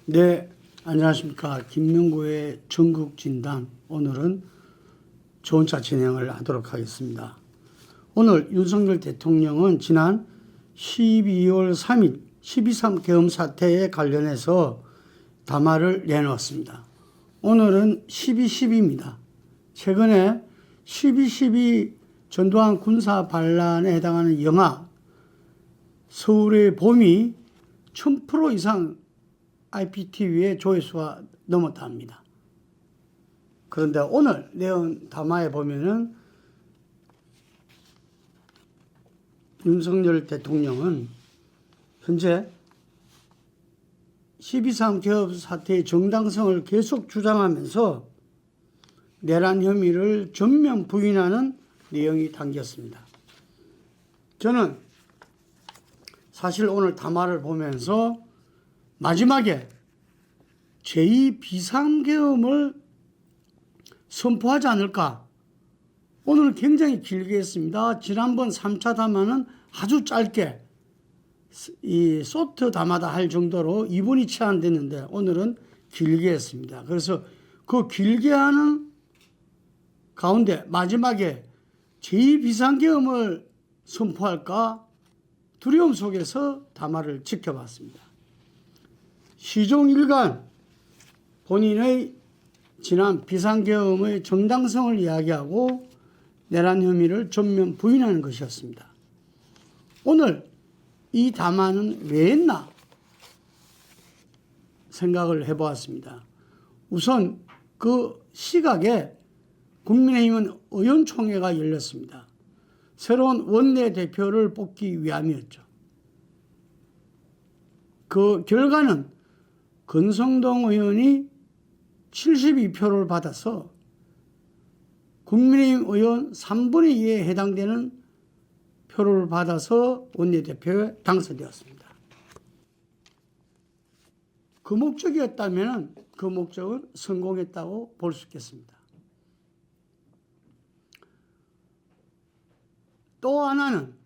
네, 안녕하십니까. 김명구의 전국진단. 오늘은 조언차 진행을 하도록 하겠습니다. 오늘 윤석열 대통령은 지난 12월 3일 12.3 계엄 사태에 관련해서 담화를 내놓았습니다. 오늘은 12.12입니다. 최근에 12.12 전두환 군사 반란에 해당하는 영화 서울의 봄이 1000% 이상 IPTV의 조회수가 넘었다 합니다. 그런데 오늘 내용 담화에 보면은 윤석열 대통령은 현재 12.3 계엄 사태의 정당성을 계속 주장하면서 내란 혐의를 전면 부인하는 내용이 담겼습니다. 저는 사실 오늘 담화를 보면서 마지막에 제2 비상계엄을 선포하지 않을까. 오늘 굉장히 길게 했습니다. 지난번 3차 담화는 아주 짧게 이 소트 담화다 할 정도로 2분이 채 안 됐는데 오늘은 길게 했습니다. 그래서 그 길게 하는 가운데 마지막에 제2 비상계엄을 선포할까 두려움 속에서 담화를 지켜봤습니다. 시종일관 본인의 지난 비상계엄의 정당성을 이야기하고 내란 혐의를 전면 부인하는 것이었습니다. 오늘 이 담화는 왜 했나 생각을 해보았습니다. 우선 그 시각에 국민의힘은 의원총회가 열렸습니다. 새로운 원내대표를 뽑기 위함이었죠. 그 결과는 권성동 의원이 72표를 받아서 국민의힘 의원 3분의 2에 해당되는 표를 받아서 원내대표에 당선되었습니다. 그 목적이었다면 그 목적은 성공했다고 볼 수 있겠습니다. 또 하나는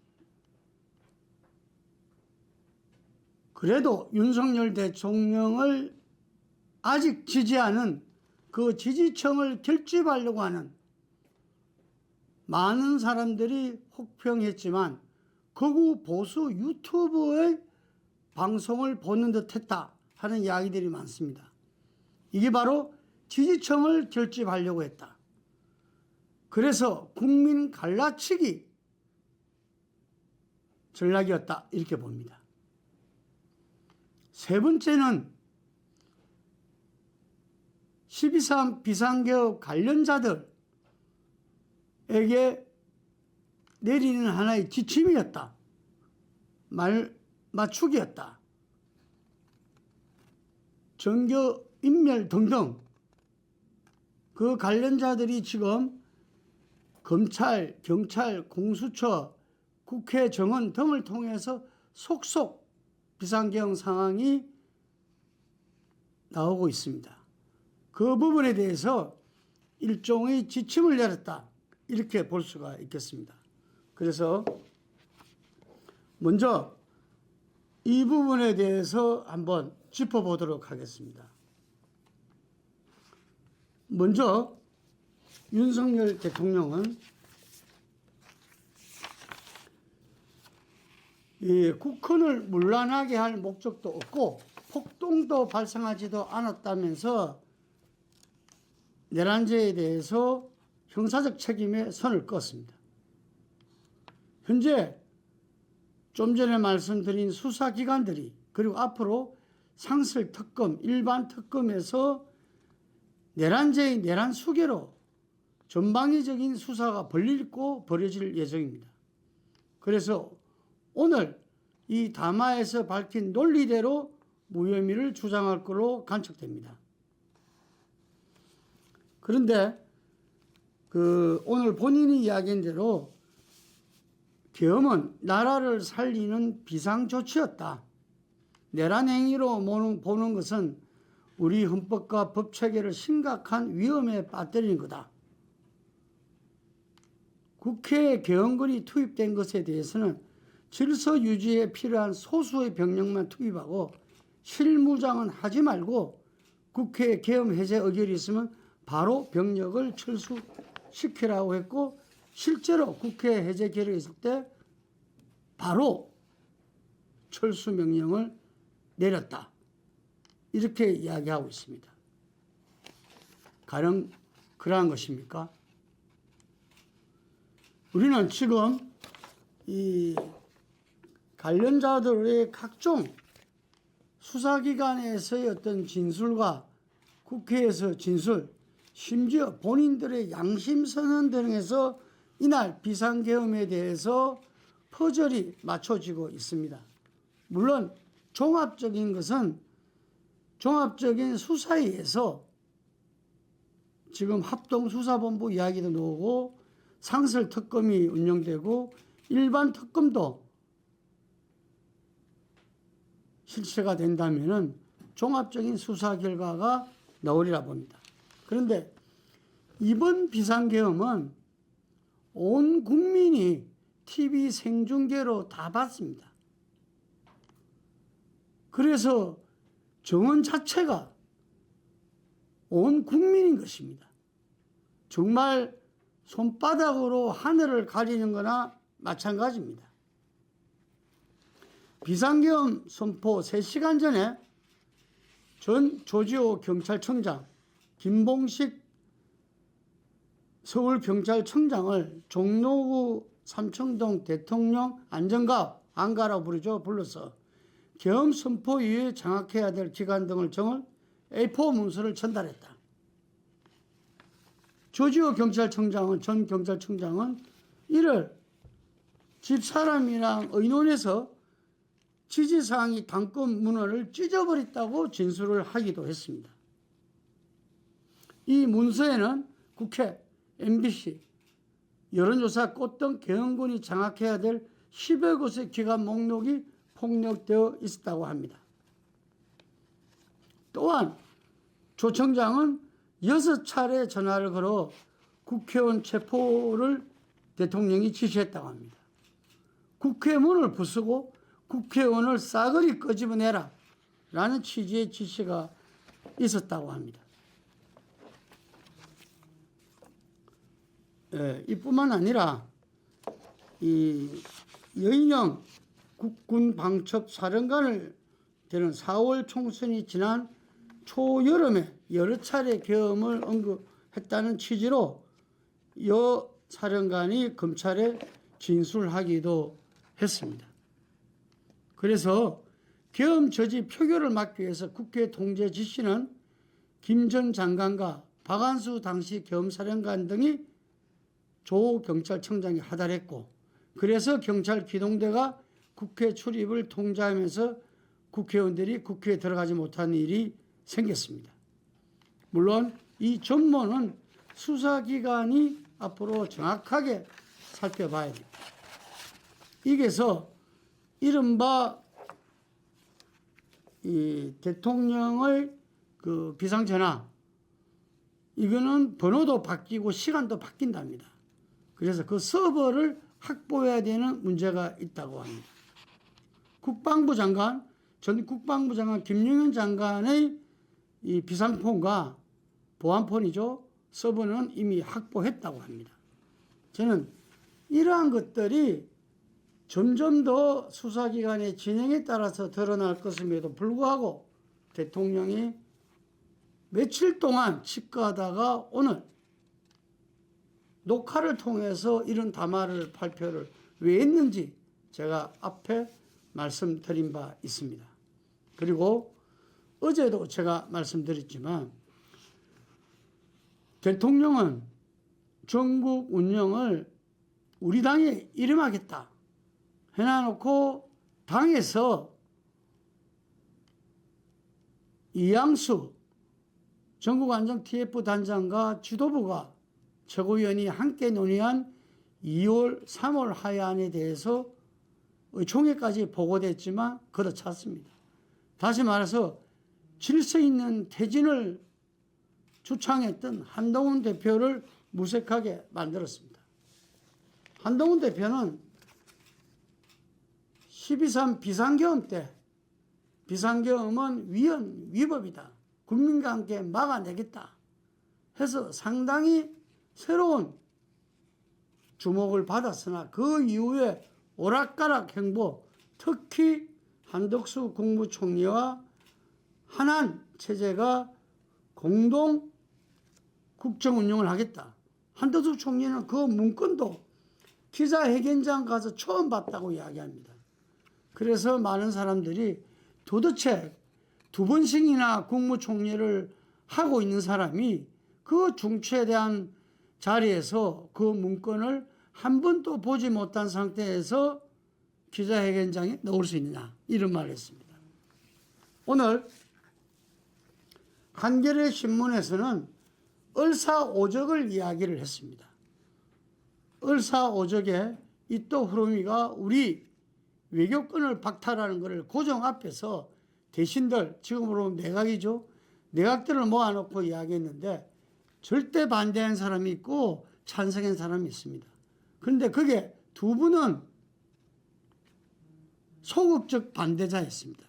그래도 윤석열 대통령을 아직 지지하는 그 지지층을 결집하려고 하는 많은 사람들이 혹평했지만 극우 보수 유튜브의 방송을 보는 듯 했다 하는 이야기들이 많습니다. 이게 바로 지지층을 결집하려고 했다. 그래서 국민 갈라치기 전략이었다 이렇게 봅니다. 세 번째는 12.3 비상계엄 관련자들에게 내리는 하나의 지침이었다. 맞추기였다. 정교, 인멸 등등 그 관련자들이 지금 검찰, 경찰, 공수처, 국회 정원 등을 통해서 속속 비상계엄 상황이 나오고 있습니다. 그 부분에 대해서 일종의 지침을 내렸다 이렇게 볼 수가 있겠습니다. 그래서 먼저 이 부분에 대해서 한번 짚어보도록 하겠습니다. 먼저 윤석열 대통령은 이 국헌을 문란하게 할 목적도 없고 폭동도 발생하지도 않았다면서 내란죄에 대해서 형사적 책임에 선을 그었습니다. 현재 좀 전에 말씀드린 수사기관들이 그리고 앞으로 상설특검, 일반 특검에서 내란죄의 내란 수개로 전방위적인 수사가 벌어질 예정입니다. 그래서 오늘 이 담화에서 밝힌 논리대로 무혐의를 주장할 것으로 관측됩니다. 그런데 오늘 본인이 이야기한 대로 계엄은 나라를 살리는 비상조치였다. 내란 행위로 보는 것은 우리 헌법과 법체계를 심각한 위험에 빠뜨리는 거다. 국회에 계엄군이 투입된 것에 대해서는 질서 유지에 필요한 소수의 병력만 투입하고 실무장은 하지 말고 국회 계엄 해제 의결이 있으면 바로 병력을 철수시키라고 했고, 실제로 국회 해제 결의가 있을 때 바로 철수 명령을 내렸다. 이렇게 이야기하고 있습니다. 가령 그러한 것입니까? 우리는 지금 이 관련자들의 각종 수사기관에서의 어떤 진술과 국회에서 진술, 심지어 본인들의 양심선언 등에서 이날 비상계엄에 대해서 퍼즐이 맞춰지고 있습니다. 물론 종합적인 것은 종합적인 수사에 의해서 지금 합동수사본부 이야기도 나오고 상설특검이 운영되고 일반 특검도 실시가 된다면 종합적인 수사 결과가 나오리라 봅니다. 그런데 이번 비상계엄은 온 국민이 TV 생중계로 다 봤습니다. 그래서 정원 자체가 온 국민인 것입니다. 정말 손바닥으로 하늘을 가리는 거나 마찬가지입니다. 비상계엄 선포 3시간 전에 전 조지호 경찰청장, 김봉식 서울경찰청장을 종로구 삼청동 대통령 안전가라고 부르죠. 불러서 계엄 선포 이후에 장악해야 될 기간 등을 정을 A4 문서를 전달했다. 조지호 경찰청장은, 전 경찰청장은 이를 집사람이랑 의논해서 지지사항이 당권 문헌을 찢어버렸다고 진술을 하기도 했습니다. 이 문서에는 국회, MBC, 여론조사 꽃 등 계엄군이 장악해야 될 10여 곳의 기관 목록이 폭력되어 있었다고 합니다. 또한 조 청장은 6차례 전화를 걸어 국회의원 체포를 대통령이 지시했다고 합니다. 국회 문을 부수고 국회의원을 싸그리 끄집어내라 라는 취지의 지시가 있었다고 합니다. 이뿐만 아니라 이 여인영 국군 방첩 사령관을 되는 4월 총선이 지난 초여름에 여러 차례 계엄을 언급했다는 취지로 여 사령관이 검찰에 진술하기도 했습니다. 그래서 계엄 저지 표결을 막기 위해서 국회 통제 지시는 김 전 장관과 박안수 당시 계엄사령관 등이 조 경찰청장이 하달했고, 그래서 경찰 기동대가 국회 출입을 통제하면서 국회의원들이 국회에 들어가지 못하는 일이 생겼습니다. 물론 이 전모는 수사기관이 앞으로 정확하게 살펴봐야 됩니다. 이게서 이른바 이 대통령의 그 비상전화, 이거는 번호도 바뀌고 시간도 바뀐답니다. 그래서 그 서버를 확보해야 되는 문제가 있다고 합니다. 국방부 장관, 전 국방부 장관 김용현 장관의 이 비상폰과 보안폰이죠. 서버는 이미 확보했다고 합니다. 저는 이러한 것들이 점점 더 수사기관의 진행에 따라서 드러날 것임에도 불구하고 대통령이 며칠 동안 집가하다가 오늘 녹화를 통해서 이런 담화를 발표를 왜 했는지 제가 앞에 말씀드린 바 있습니다. 그리고 어제도 제가 말씀드렸지만 대통령은 전국 운영을 우리 당에 이름하겠다 해놔놓고 당에서 이양수 전국안전 TF 단장과 지도부가 최고위원이 함께 논의한 2월, 3월 하야안에 대해서 총회까지 보고됐지만 걷어찼습니다. 다시 말해서 질서 있는 퇴진을 주창했던 한동훈 대표를 무색하게 만들었습니다. 한동훈 대표는 12.3 비상계엄 때 비상계엄은 위법이다. 국민과 함께 막아내겠다 해서 상당히 새로운 주목을 받았으나 그 이후에 오락가락 행보, 특히 한덕수 국무총리와 한한 체제가 공동 국정 운영을 하겠다. 한덕수 총리는 그 문건도 기자회견장 가서 처음 봤다고 이야기합니다. 그래서 많은 사람들이 도대체 두 번씩이나 국무총리를 하고 있는 사람이 그 중추에 대한 자리에서 그 문건을 한 번도 보지 못한 상태에서 기자회견장에 넣을 수 있느냐, 이런 말을 했습니다. 오늘 한겨레 신문에서는 을사오적을 이야기를 했습니다. 을사오적에 이토 후루미가 우리 외교권을 박탈하는 것을 고정 앞에서 대신들, 지금으로 내각이죠, 내각들을 모아놓고 이야기했는데 절대 반대한 사람이 있고 찬성한 사람이 있습니다. 그런데 그게 두 분은 소극적 반대자였습니다.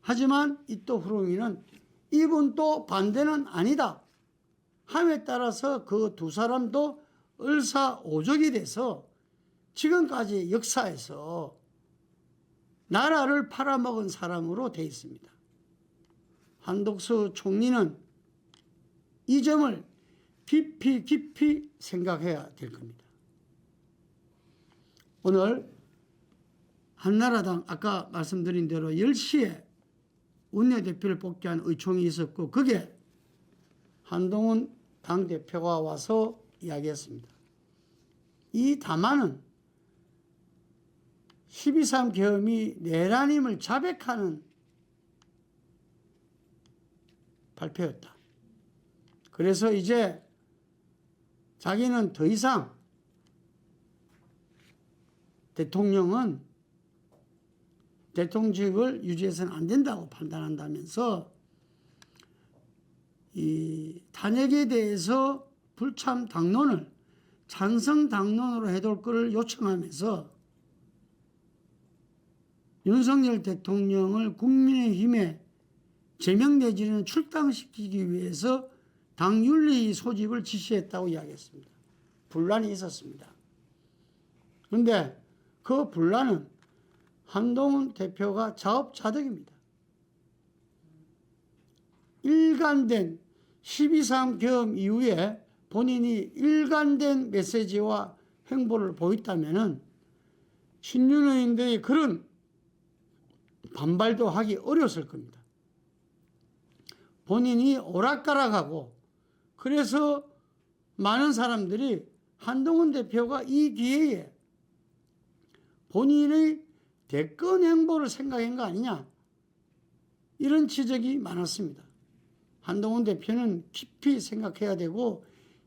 하지만 이토 후루미는 이분도 반대는 아니다 함에 따라서 그 두 사람도 을사오적이 돼서 지금까지 역사에서 나라를 팔아먹은 사람으로 되어 있습니다. 한덕수 총리는 이 점을 깊이 생각해야 될 겁니다. 오늘 한나라당 아까 말씀드린 대로 10시에 원내대표를 뽑기한 의총이 있었고 그게 한동훈 당대표가 와서 이야기했습니다. 이 담화는 12.3 계엄이 내란임을 자백하는 발표였다. 그래서 이제 자기는 더 이상 대통령은 대통령직을 유지해서는 안 된다고 판단한다면서 이 탄핵에 대해서 불참 당론을 찬성 당론으로 해둘 것을 요청하면서 윤석열 대통령을 국민의힘에 제명 내지는 출당시키기 위해서 당윤리 소집을 지시했다고 이야기했습니다. 분란이 있었습니다. 그런데 그 분란은 한동훈 대표가 자업자득입니다. 일관된 12.3 계엄 이후에 본인이 일관된 메시지와 행보를 보였다면 신윤의원들의 그런 반발도 하기 어려웠을 겁니다. 본인이 오락가락하고 그래서 많은 사람들이 한동훈 대표가 이 기회에 본인의 대권 행보를 생각한 거 아니냐, 이런 지적이 많았습니다. 한동훈 대표는 깊이 생각해야 되고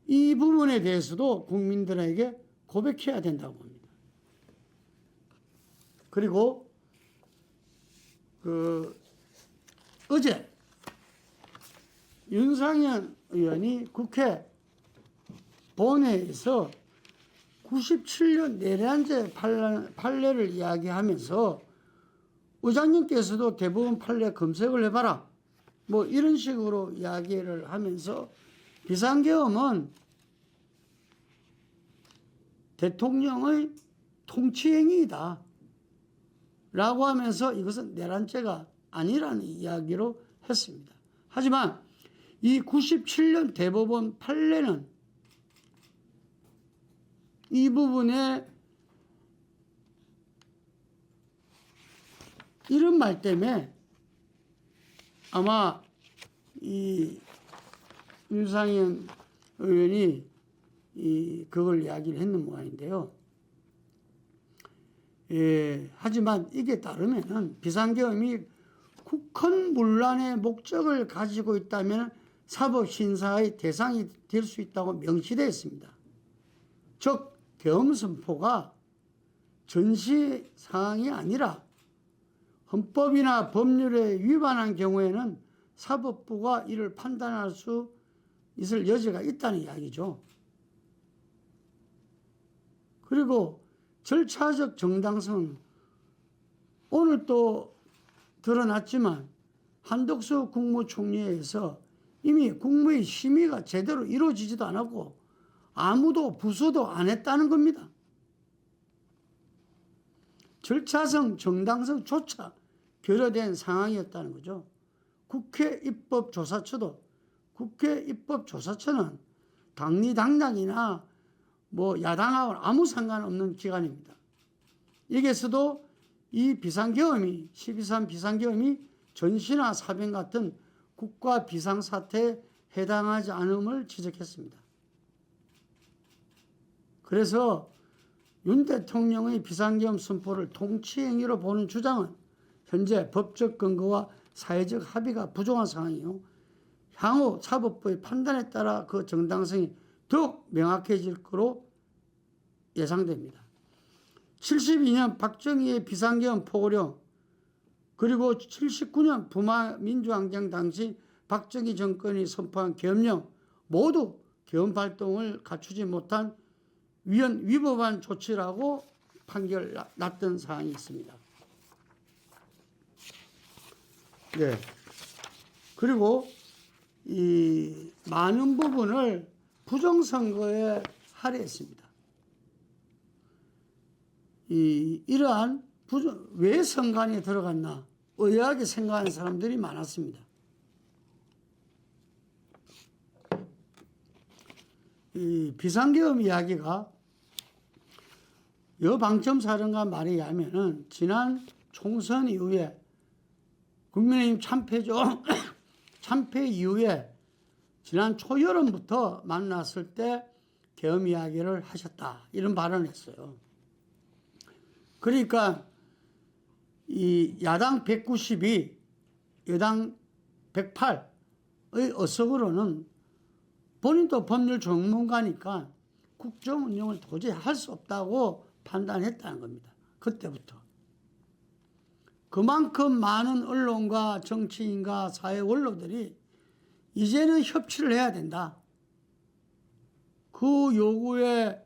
이 부분에 대해서도 국민들에게 고백해야 된다고 봅니다. 그리고 어제 윤상현 의원이 국회 본회의에서 97년 내란제 판례를 이야기하면서 의장님께서도 대법원 판례 검색을 해봐라, 뭐 이런 식으로 이야기를 하면서 비상계엄은 대통령의 통치행위이다 라고 하면서 이것은 내란죄가 아니라는 이야기로 했습니다. 하지만 이 97년 대법원 판례는 이 부분에 이런 말 때문에 아마 이 윤상현 의원이 그걸 이야기를 했는 모양인데요. 하지만 이게 따르면은 비상계엄이 국헌 문란의 목적을 가지고 있다면 사법심사의 대상이 될 수 있다고 명시되어 있습니다. 즉 계엄 선포가 전시 상황이 아니라 헌법이나 법률에 위반한 경우에는 사법부가 이를 판단할 수 있을 여지가 있다는 이야기죠. 그리고 절차적 정당성, 오늘 또 드러났지만 한덕수 국무총리에 의해서 이미 국무의 심의가 제대로 이루어지지도 않았고 아무도 부수도 안 했다는 겁니다. 절차상 정당성조차 결여된 상황이었다는 거죠. 국회 입법조사처는 당리당략이나 뭐 야당하고는 아무 상관없는 기관입니다. 여기에서도 이 비상계엄이 12.3 비상계엄이 전시나 사병 같은 국가 비상사태에 해당하지 않음을 지적했습니다. 그래서 윤 대통령의 비상계엄 선포를 통치행위로 보는 주장은 현재 법적 근거와 사회적 합의가 부족한 상황이요. 향후 사법부의 판단에 따라 그 정당성이 더욱 명확해질 것으로 예상됩니다. 72년 박정희의 비상계엄 포고령 그리고 79년 부마 민주항쟁 당시 박정희 정권이 선포한 계엄령 모두 계엄 활동을 갖추지 못한 위법한 조치라고 판결 났던 사항이 있습니다. 네. 그리고 이 많은 부분을 부정선거에 할애했습니다. 이러한 왜 선관위에 들어갔나 의아하게 생각하는 사람들이 많았습니다. 이 비상계엄 이야기가 여방첨사령관 말에 의하면은 지난 총선 이후에 국민의힘 참패 이후에 지난 초여름부터 만났을 때 계엄 이야기를 하셨다 이런 발언을 했어요. 그러니까 이 야당 192, 여당 108의 어석으로는 본인도 법률 전문가니까 국정 운영을 도저히 할 수 없다고 판단했다는 겁니다. 그때부터. 그만큼 많은 언론과 정치인과 사회 원로들이 이제는 협치를 해야 된다. 그 요구에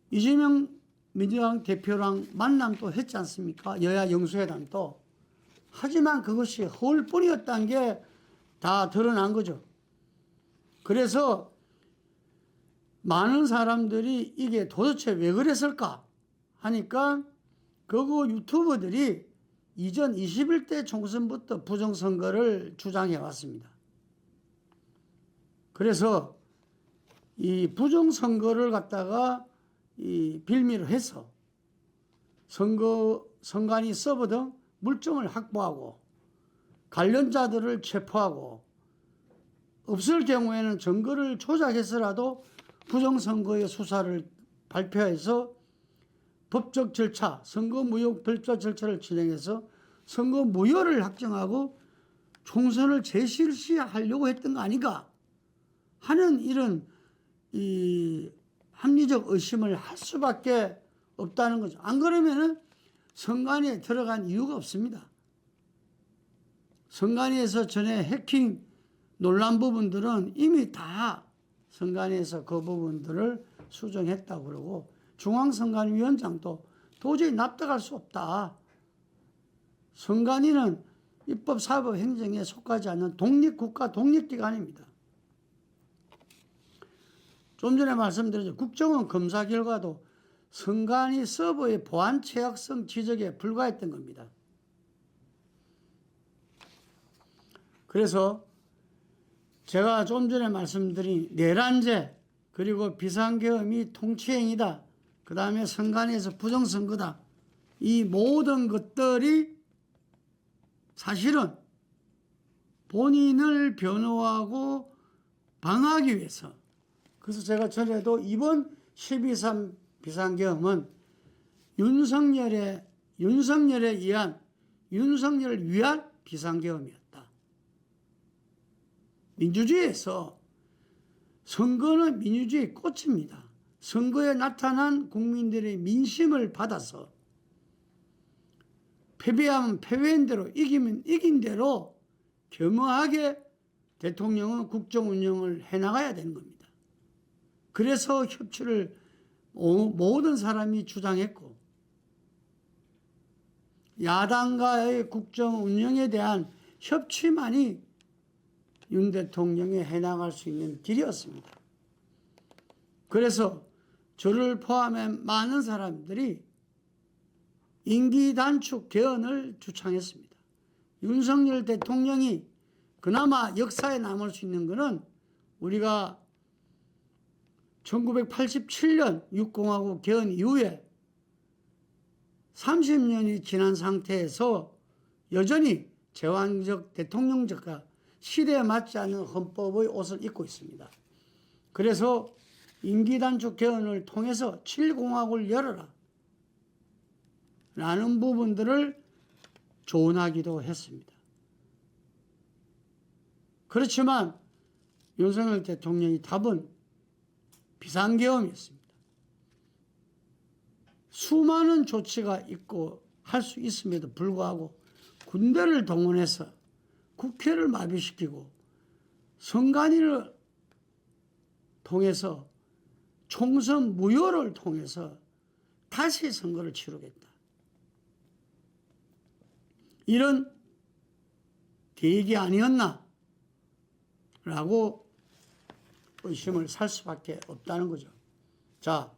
이재명 민주당 대표랑 만남도 했지 않습니까? 여야 영수회담도. 하지만 그것이 허울뿐이었다는 게 다 드러난 거죠. 그래서 많은 사람들이 이게 도대체 왜 그랬을까 하니까 그거 유튜버들이 이전 21대 총선부터 부정선거를 주장해 왔습니다. 그래서 이 부정선거를 갖다가 이 빌미로 해서 선관위 서버 등 물증을 확보하고 관련자들을 체포하고 없을 경우에는 증거를 조작해서라도 부정선거의 수사를 발표해서 법적 절차, 선거무효 별도 절차를 진행해서 선거무효를 확정하고 총선을 재실시하려고 했던 거 아닌가 하는 이런 이 합리적 의심을 할 수밖에 없다는 거죠. 안 그러면은 선관위에 들어간 이유가 없습니다. 선관위에서 전에 해킹 논란 부분들은 이미 다 선관위에서 그 부분들을 수정했다고 그러고 중앙선관위원장도 도저히 납득할 수 없다. 선관위는 입법, 사법, 행정에 속하지 않는 독립국가 독립기관입니다. 좀 전에 말씀드렸죠. 국정원 검사 결과도 선관위 서버의 보안 취약성 지적에 불과했던 겁니다. 그래서 제가 좀 전에 말씀드린 내란죄 그리고 비상계엄이 통치행위다. 그 다음에 선관위에서 부정선거다. 이 모든 것들이 사실은 본인을 변호하고 방어하기 위해서 그래서 제가 전에도 이번 12.3 비상계엄은 윤석열을 위한 비상계엄이었다. 민주주의에서 선거는 민주주의의 꽃입니다. 선거에 나타난 국민들의 민심을 받아서 패배하면 패배인 대로 이기면 이긴 대로 겸허하게 대통령은 국정 운영을 해나가야 되는 겁니다. 그래서 협치를 모든 사람이 주장했고 야당과의 국정 운영에 대한 협치만이 윤 대통령이 해나갈 수 있는 길이었습니다. 그래서 저를 포함해 많은 사람들이 임기 단축 개헌을 주창했습니다. 윤석열 대통령이 그나마 역사에 남을 수 있는 것은 우리가 1987년 6공화국 개헌 이후에 30년이 지난 상태에서 여전히 제왕적 대통령적과 시대에 맞지 않는 헌법의 옷을 입고 있습니다. 그래서 임기 단축 개헌을 통해서 7공화국을 열어라 라는 부분들을 조언하기도 했습니다. 그렇지만 윤석열 대통령의 답은 비상계엄이었습니다. 수많은 조치가 있고 할 수 있음에도 불구하고 군대를 동원해서 국회를 마비시키고 선관위를 통해서 총선 무효를 통해서 다시 선거를 치르겠다. 이런 계획이 아니었나? 라고 의심을 살 수밖에 없다는 거죠. 자,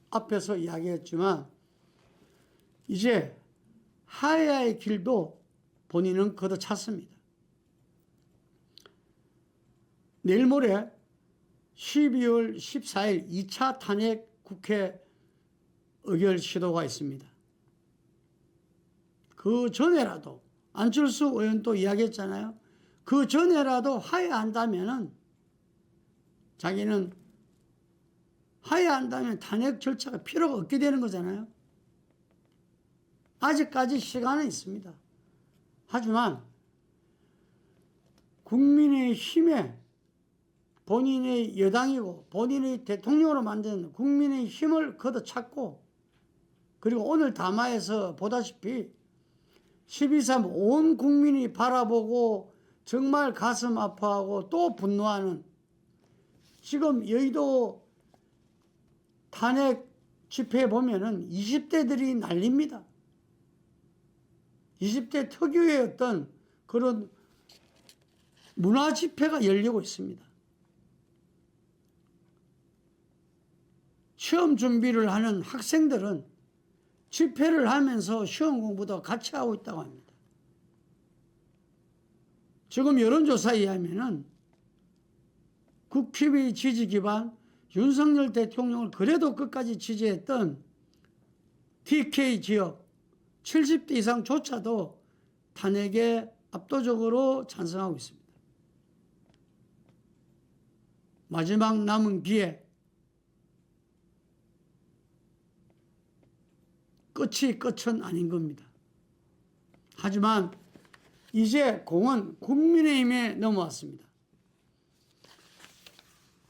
앞에서 이야기했지만 이제 하야의 길도 본인은 걷어찼습니다. 내일 모레 12월 14일 2차 탄핵 국회 의결 시도가 있습니다. 그 전에라도 안철수 의원도 이야기했잖아요. 그 전에라도 하야한다면은 자기는 하야한다면 탄핵 절차가 필요가 없게 되는 거잖아요. 아직까지 시간은 있습니다. 하지만 국민의힘에 본인의 여당이고 본인의 대통령으로 만든 국민의힘을 걷어찼고 그리고 오늘 담화에서 보다시피 12.3 온 국민이 바라보고 정말 가슴 아파하고 또 분노하는 지금 여의도 탄핵 집회에 보면은 20대들이 난립니다. 20대 특유의 어떤 그런 문화 집회가 열리고 있습니다. 시험 준비를 하는 학생들은 집회를 하면서 시험 공부도 같이 하고 있다고 합니다. 지금 여론조사에 의하면은 국힘의 지지 기반 윤석열 대통령을 그래도 끝까지 지지했던 TK 지역 70대 이상조차도 탄핵에 압도적으로 찬성하고 있습니다. 마지막 남은 기회 끝은 아닌 겁니다. 하지만 이제 공은 국민의힘에 넘어왔습니다.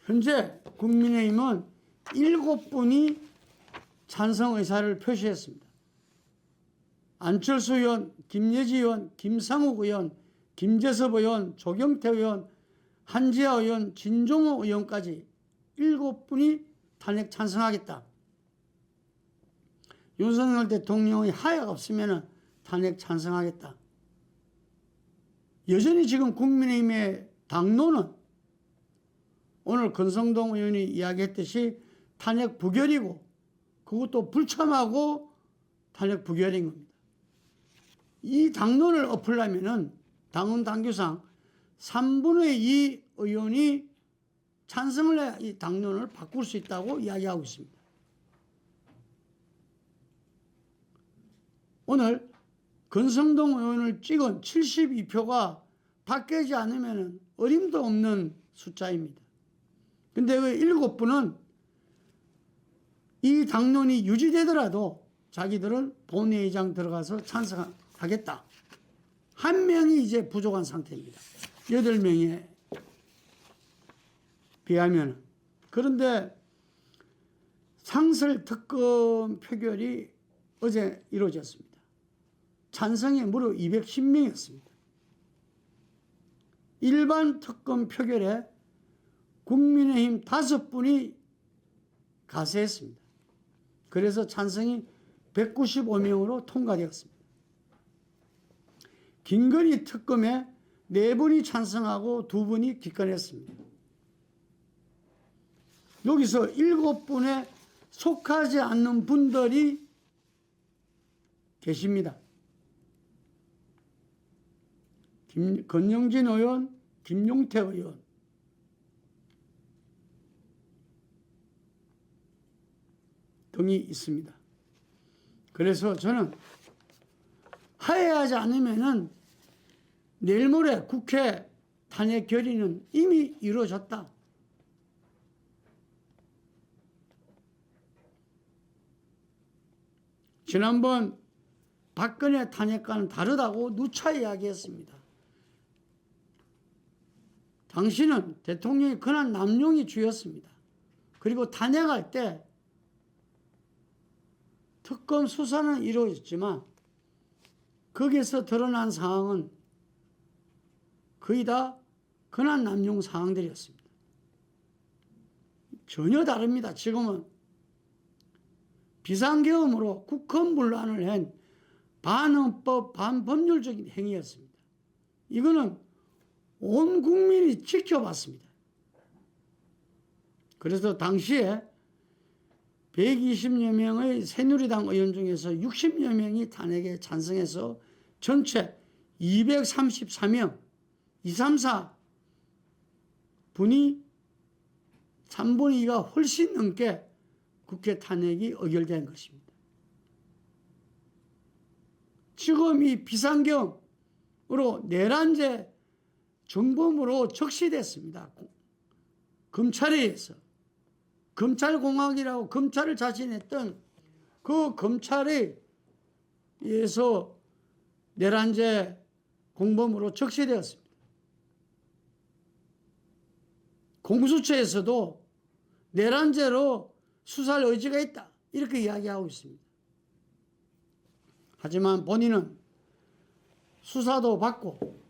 현재 국민의힘은 7분이 찬성 의사를 표시했습니다. 안철수 의원, 김예지 의원, 김상욱 의원, 김재섭 의원, 조경태 의원, 한지아 의원, 진종호 의원까지 7분이 탄핵 찬성하겠다. 윤석열 대통령의 하야가 없으면 탄핵 찬성하겠다. 여전히 지금 국민의힘의 당론은 오늘 권성동 의원이 이야기했듯이 탄핵 부결이고 그것도 불참하고 탄핵 부결인 겁니다. 이 당론을 엎으려면 당헌 당규상 3분의 2 의원이 찬성을 해야 이 당론을 바꿀 수 있다고 이야기하고 있습니다. 오늘 권성동 의원을 찍은 72표가 바뀌지 않으면 어림도 없는 숫자입니다. 근데 그 7분은 이 당론이 유지되더라도 자기들은 본회의장 들어가서 찬성하겠다. 한 명이 이제 부족한 상태입니다. 8명에 비하면. 그런데 상설 특검 표결이 어제 이루어졌습니다. 찬성이 무려 210명이었습니다. 일반 특검 표결에 국민의힘 5분이 가세했습니다. 그래서 찬성이 195명으로 통과되었습니다. 김건희 특검에 4분이 찬성하고 2분이 기권했습니다. 여기서 7분에 속하지 않는 분들이 계십니다. 권영진 의원, 김용태 의원, 등이 있습니다. 그래서 저는 하야하지 않으면은 내일 모레 국회 탄핵 결의는 이미 이루어졌다. 지난번 박근혜 탄핵과는 다르다고 누차 이야기했습니다. 당신은 대통령이 권한 남용이 주였습니다. 그리고 탄핵할 때 특검 수사는 이루어졌지만 거기에서 드러난 사항은 거의 다 권한 남용 사항들이었습니다. 전혀 다릅니다. 지금은 비상계엄으로 국헌문란을 한 반헌법, 반법률적인 행위였습니다. 이거는 온 국민이 지켜봤습니다. 그래서 당시에 120여 명의 새누리당 의원 중에서 60여 명이 탄핵에 찬성해서 전체 234명, 234 분이 3분의 2가 훨씬 넘게 국회 탄핵이 의결된 것입니다. 지금 이 비상경으로 내란죄 정범으로 적시됐습니다. 검찰에 의해서. 검찰공화국이라고 검찰을 자신했던 그 검찰에 의해서 내란죄 공범으로 적시되었습니다. 공수처에서도 내란죄로 수사할 의지가 있다, 이렇게 이야기하고 있습니다. 하지만 본인은 수사도 받고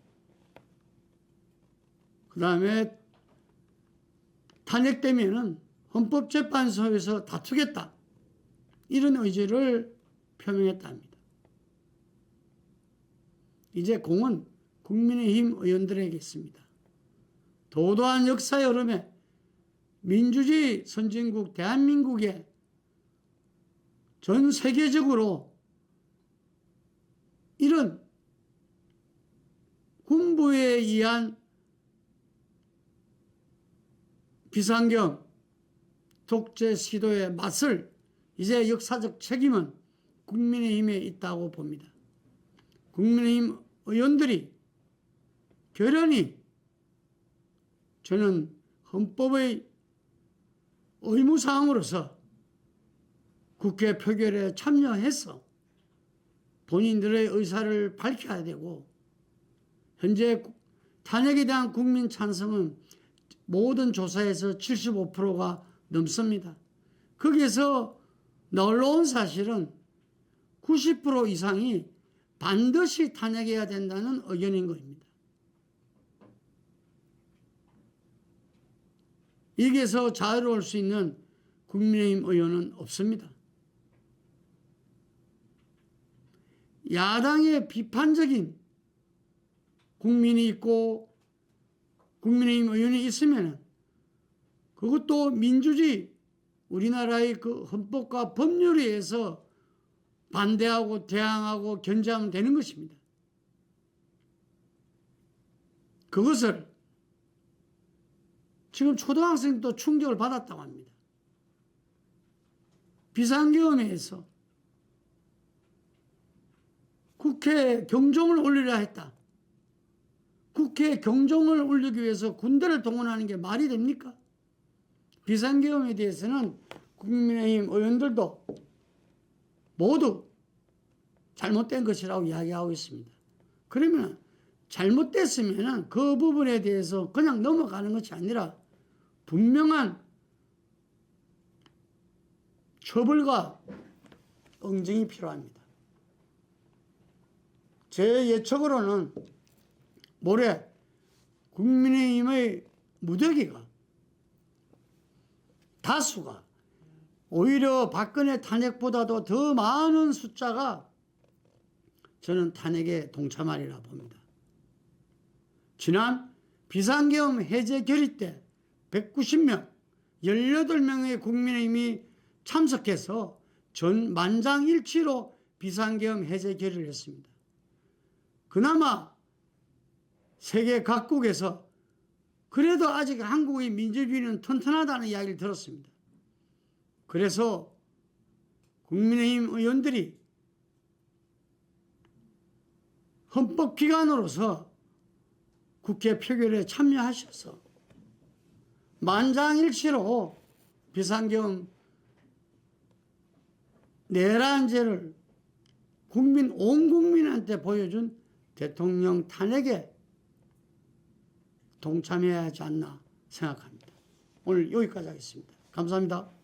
그 다음에 탄핵되면은 헌법재판소에서 다투겠다, 이런 의지를 표명했다 합니다. 이제 공은 국민의힘 의원들에게 있습니다. 도도한 역사의 흐름에 민주주의 선진국 대한민국에 전 세계적으로 이런 군부에 의한 비상경 독재 시도에 맞설 이제 역사적 책임은 국민의힘에 있다고 봅니다. 국민의힘 의원들이 결연히 저는 헌법의 의무사항으로서 국회 표결에 참여해서 본인들의 의사를 밝혀야 되고, 현재 탄핵에 대한 국민 찬성은 모든 조사에서 75%가 넘습니다. 거기에서 놀라운 사실은 90% 이상이 반드시 탄핵해야 된다는 의견인 것입니다. 여기에서 자유로울 수 있는 국민의힘 의원은 없습니다. 야당의 비판적인 국민이 있고 국민의힘 의원이 있으면 그것도 민주주의, 우리나라의 그 헌법과 법률에 의해서 반대하고 대항하고 견제하면 되는 것입니다. 그것을 지금 초등학생도 충격을 받았다고 합니다. 비상계엄에서 국회에 경종을 울리려 했다. 국회에 경종을 울리기 위해서 군대를 동원하는 게 말이 됩니까? 비상계엄에 대해서는 국민의힘 의원들도 모두 잘못된 것이라고 이야기하고 있습니다. 그러면 잘못됐으면 그 부분에 대해서 그냥 넘어가는 것이 아니라 분명한 처벌과 응징이 필요합니다. 제 예측으로는 모레 국민의힘의 무더기가, 다수가 오히려 박근혜 탄핵보다도 더 많은 숫자가 저는 탄핵에 동참하리라 봅니다. 지난 비상계엄 해제 결의 때 190명, 18명의 국민의힘이 참석해서 만장일치로 비상계엄 해제 결의를 했습니다. 그나마 세계 각국에서 그래도 아직 한국의 민주주의는 튼튼하다는 이야기를 들었습니다. 그래서 국민의힘 의원들이 헌법기관으로서 국회 표결에 참여하셔서 만장일치로 비상계엄 내란죄를 온 국민한테 보여준 대통령 탄핵에 동참해야 하지 않나 생각합니다. 오늘 여기까지 하겠습니다. 감사합니다.